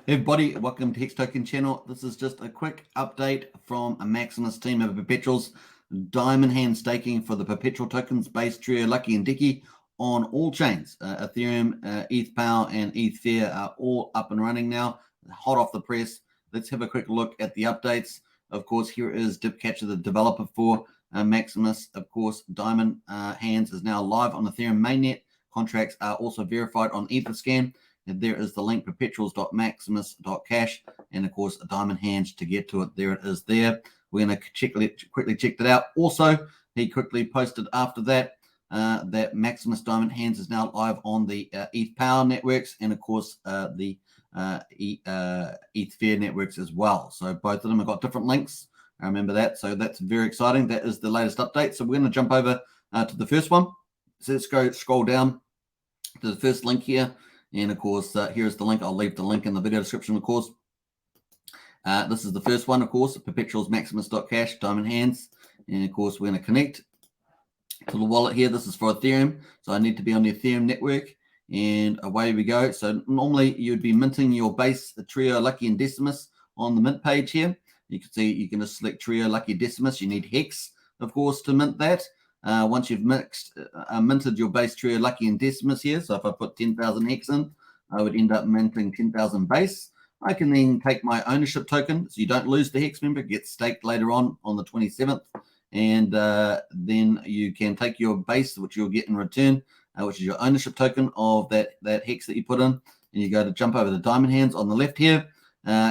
Hey everybody, welcome to Hex Token channel. This is just a quick update from a Maximus team of Perpetuals. Diamond hand staking for the Perpetual tokens based Trio, Lucky, and Deci on all chains. Ethereum, ETH Power, and ETH Fair are all up and running now, hot off the press. Let's have a quick look at the updates. Of course, here is Dipcatcher, the developer for Maximus. Of course, Diamond Hands is now live on Ethereum mainnet. Contracts are also verified on Etherscan. And there is the link, perpetuals.maximus.cash, and of course a diamond hands to get to it. There it is there. We're going to quickly check that out. Also, he quickly posted after that that Maximus Diamond Hands is now live on the ETH Power networks and of course the ETH Fair networks as well. So both of them have got different links. I remember that. So that's very exciting. That is the latest update. So we're going to jump over to the first one. So let's go scroll down to the first link here. And of course, here's the link. I'll leave the link in the video description, of course. This is the first one, of course, Perpetuals Maximus.cash, Diamond Hands. And of course, we're going to connect to the wallet here. This is for Ethereum. So I need to be on the Ethereum network. And away we go. So normally you'd be minting your base, the Trio, Lucky, and Decimus on the mint page here. You can see you can just select Trio, Lucky, Decimus. You need Hex, of course, to mint that. Once you've minted your base Trio, Lucky, and Decimus here, so if I put 10,000 Hex in, I would end up minting 10,000 base. I can then take my ownership token, so you don't lose the Hex, remember, it gets staked later on the 27th, and then you can take your base, which you'll get in return, which is your ownership token of that Hex that you put in, and you go to jump over the Diamond Hands on the left here.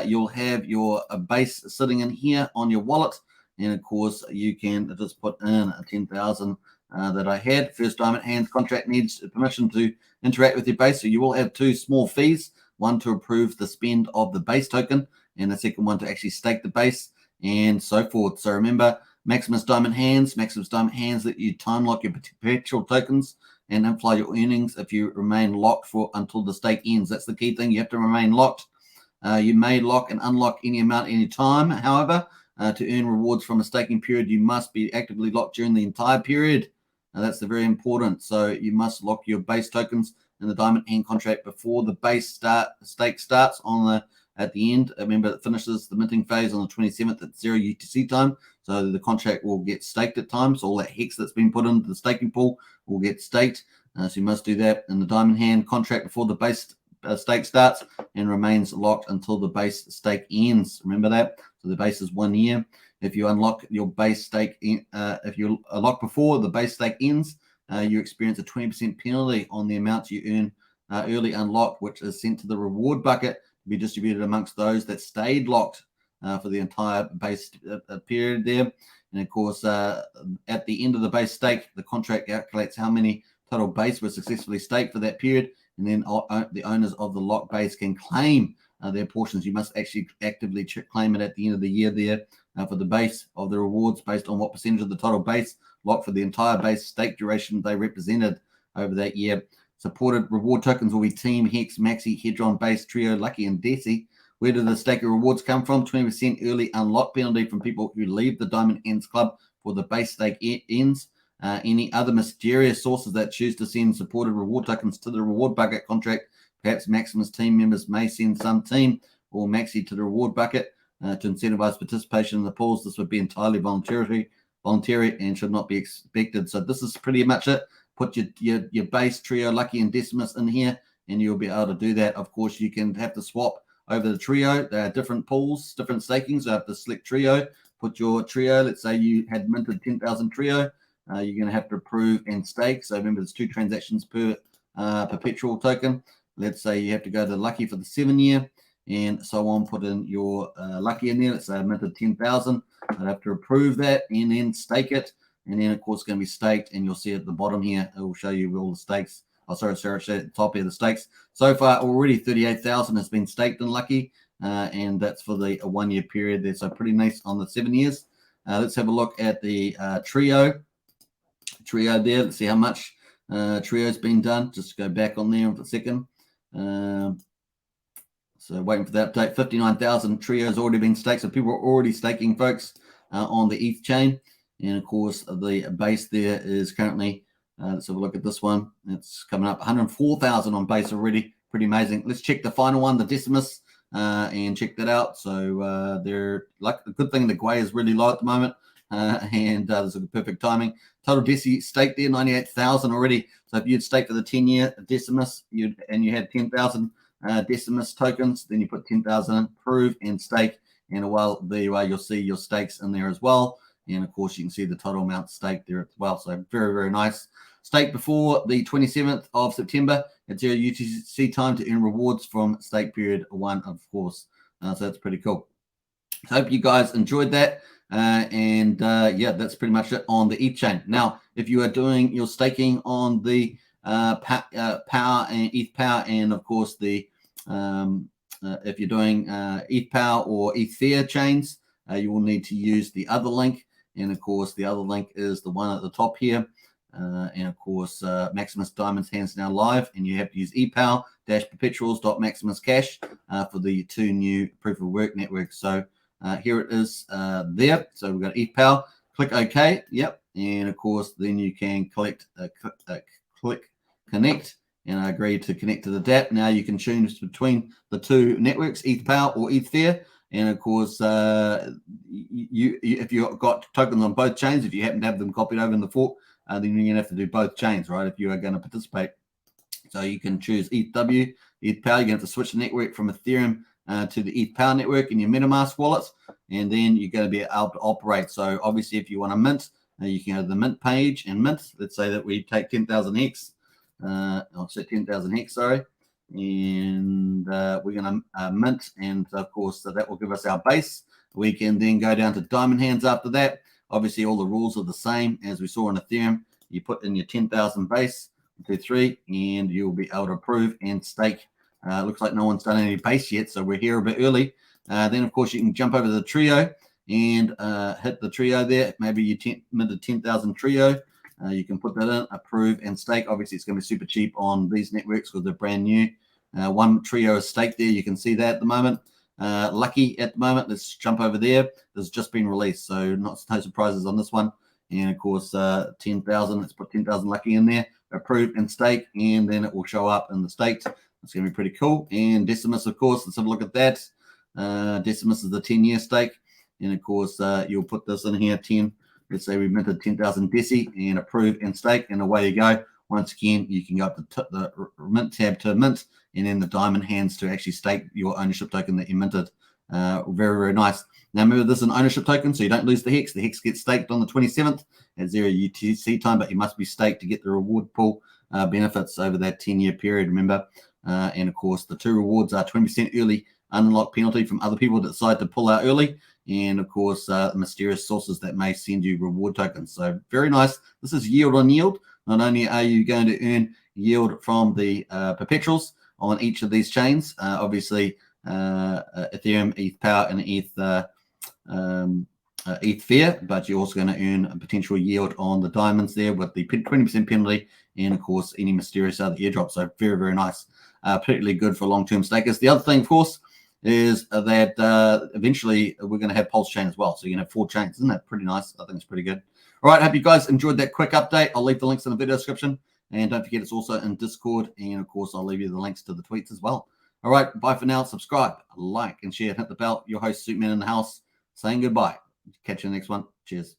You'll have your base sitting in here on your wallet. And of course, you can just put in 10,000 that I had. First Diamond Hands contract needs permission to interact with your base. So you will have two small fees, one to approve the spend of the base token, and the second one to actually stake the base, and so forth. So remember, Maximus Diamond Hands let you time lock your perpetual tokens and inflow your earnings if you remain locked for until the stake ends. That's the key thing. You have to remain locked. You may lock and unlock any amount any time. However, to earn rewards from a staking period, you must be actively locked during the entire period. That's very important. So you must lock your base tokens in the Diamond Hand contract before the base stake starts at the end. Remember, it finishes the minting phase on the 27th at 0 UTC time. So the contract will get staked at times. So all that Hex that's been put into the staking pool will get staked. So you must do that in the Diamond Hand contract before the base stake starts and remains locked until the base stake ends. Remember that. So the base is 1 year. If you unlock your base stake, if you lock before the base stake ends, you experience a 20% penalty on the amounts you earn early unlocked, which is sent to the reward bucket to be distributed amongst those that stayed locked for the entire base period there. And of course, at the end of the base stake, the contract calculates how many total base were successfully staked for that period, and then the owners of the locked base can claim their portions. You must actually actively claim it at the end of the year there for the base of the rewards based on what percentage of the total base locked for the entire base stake duration they represented over that year. Supported reward tokens will be Team, Hex, Maxi, Hedron, Base, Trio, Lucky, and Deci. Where do the stake rewards come from? 20% early unlock penalty from people who leave the Diamond Hands Club for the base stake ends. Any other mysterious sources that choose to send supported reward tokens to the reward bucket contract. Perhaps Maximus team members may send some team or Maxi to the reward bucket to incentivize participation in the pools. This would be entirely voluntary and should not be expected. So this is pretty much it. Put your base, Trio, Lucky, and Decimus in here, and you'll be able to do that. Of course, you can have to swap over the Trio. There are different pools, different stakings. So I have to select Trio, put your Trio. Let's say you had minted 10,000 Trio. You're going to have to approve and stake. So remember, there's 2 transactions per perpetual token. Let's say you have to go to Lucky for the 7 year and so on. Put in your Lucky in there. Let's say I minted 10,000. I'd have to approve that and then stake it. And then, of course, it's going to be staked. And you'll see at the bottom here, it will show you all the stakes. Oh, sorry, show at the top here, the stakes. So far, already 38,000 has been staked in Lucky. And that's for the 1 year period there. So pretty nice on the 7 years. Let's have a look at the Trio there. Let's see how much Trio's been done. Just go back on there for a second. So waiting for the update. 59,000 Trio's already been staked. So people are already staking, folks, on the ETH chain. And of course, the base there is currently, let's have a look at this one. It's coming up 104,000 on base already. Pretty amazing. Let's check the final one, the Decimus. and check that out. So they're like, the good thing, the Gwei is really low at the moment, and there's a perfect timing. Total Deci stake there, 98,000 already. So if you'd stake for the 10-year Decimus, you had 10,000 Decimus tokens, then you put 10,000 in, prove and stake, and there you are, you'll see your stakes in there as well. And of course, you can see the total amount staked there as well. So very, very nice. Stake before the 27th of September at 0 UTC time to earn rewards from stake period 1, of course. So that's pretty cool. So hope you guys enjoyed that. Yeah, that's pretty much it on the ETH chain. Now, if you are doing your staking on the Power and ETH Power, and of course the if you're doing ETH Power or Ether chains, you will need to use the other link. And of course, the other link is the one at the top here. And of course, Maximus Diamonds Hands now live, and you have to use ePower-perpetuals.maximuscash for the 2 new proof of work networks. So here it is there. So we've got ETH Power. Click OK. Yep. And of course, then you can click connect, and I agree to connect to the DApp. Now you can choose between the 2 networks, ETH Power or Ether. And of course, if you've got tokens on both chains, if you happen to have them copied over in the fork, then you're going to have to do both chains, right, if you are going to participate. So you can choose EthW, ETH Power. You're going to have to switch the network from Ethereum to the ETH Power network in your MetaMask wallet, and then you're going to be able to operate. So obviously, if you want to mint, you can go to the mint page and mint. Let's say that we take 10,000 hex. I'll set 10,000 hex, sorry. And we're going to mint, and of course that will give us our base. We can then go down to diamond hands after that. Obviously all the rules are the same as we saw in Ethereum. You put in your 10,000 base, 2, 3, and you'll be able to approve and stake. Looks like no one's done any base yet, so we're here a bit early. Then of course you can jump over to the trio and hit the trio there. Maybe you minted 10,000 trio. You can put that in, approve and stake. Obviously it's going to be super cheap on these networks because they're brand new. 1 trio is staked there. You can see that at the moment. Lucky at the moment. Let's jump over there. There's just been released, so no surprises on this one. And of course, 10,000. Let's put 10,000 Lucky in there. Approve and stake, and then it will show up in the staked. It's going to be pretty cool. And Decimus, of course. Let's have a look at that. Decimus is the 10-year stake, and of course, you'll put this in here. 10. Let's say we minted 10,000 Deci and approve and stake, and away you go. Once again, you can go up to the mint tab to mint, and then the diamond hands to actually stake your ownership token that you minted. Very, very nice. Now, remember, this is an ownership token, so you don't lose the hex. The hex gets staked on the 27th at 0 UTC time, but you must be staked to get the reward pool benefits over that 10-year period, remember. And of course, the 2 rewards are 20% early unlock penalty from other people that decide to pull out early, and of course, mysterious sources that may send you reward tokens. So very nice. This is yield on yield. Not only are you going to earn yield from the perpetuals on each of these chains, obviously Ethereum, ETH Power, and ETH Fair, but you're also going to earn a potential yield on the diamonds there with the 20% penalty, and of course any mysterious other airdrops. So very, very nice. Particularly good for long-term stakers. The other thing, of course, is that eventually we're going to have Pulse Chain as well. So you're going to have 4 chains. Isn't that pretty nice? I think it's pretty good. All right, hope you guys enjoyed that quick update. I'll leave the links in the video description. And don't forget, it's also in Discord. And, of course, I'll leave you the links to the tweets as well. All right, bye for now. Subscribe, like, and share. Hit the bell. Your host, Suitman in the house, saying goodbye. Catch you in the next one. Cheers.